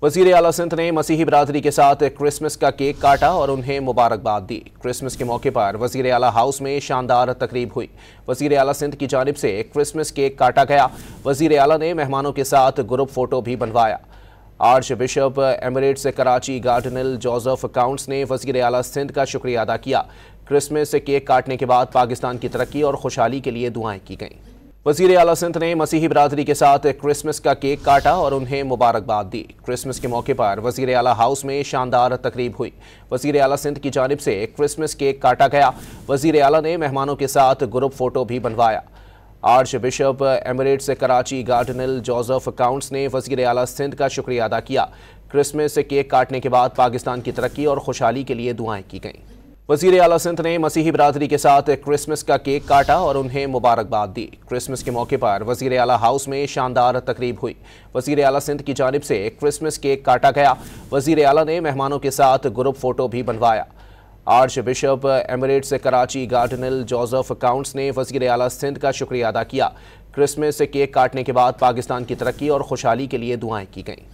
वज़ीर आला सिंध ने मसीही बरादरी के साथ क्रिसमस का केक काटा और उन्हें मुबारकबाद दी। क्रिसमस के मौके पर वज़ीर आला हाउस में शानदार तकरीब हुई। वज़ीर आला सिंध की जानिब से क्रिसमस केक काटा गया। वज़ीर आला ने मेहमानों के साथ ग्रुप फोटो भी बनवाया। Archbishop emeritus Karachi cardinal Joseph Coutts ने वज़ीर आला सिंध का शुक्रिया अदा किया। क्रिसमस केक काटने के बाद पाकिस्तान की तरक्की और खुशहाली के लिए दुआएं की गईं। वज़ीर आला सिंध ने मसीही बरादरी के साथ क्रिसमस का केक काटा और उन्हें मुबारकबाद दी। क्रिसमस के मौके पर वज़ीर आला हाउस में शानदार तकरीब हुई। वज़ीर आला सिंध की जानिब से क्रिसमस केक काटा गया। वज़ीर आला ने मेहमानों के साथ ग्रुप फोटो भी बनवाया। Archbishop emeritus Karachi cardinal Joseph Coutts ने वज़ीर आला सिंध का शुक्रिया अदा किया। क्रिसमस केक काटने के बाद पाकिस्तान की तरक्की और खुशहाली के लिए दुआएं की गईं। वज़ीर आला सिंध ने मसीही बरादरी के साथ क्रिसमस का केक काटा और उन्हें मुबारकबाद दी। क्रिसमस के मौके पर वज़ीर आला हाउस में शानदार तकरीब हुई। वज़ीर आला सिंध की जानिब से क्रिसमस केक काटा गया। वज़ीर आला ने मेहमानों के साथ ग्रुप फोटो भी बनवाया। Archbishop emeritus Karachi cardinal Joseph Coutts ने वज़ीर आला सिंध का शुक्रिया अदा किया। क्रिसमस केक काटने के बाद पाकिस्तान की तरक्की और खुशहाली के लिए दुआएं की गईं।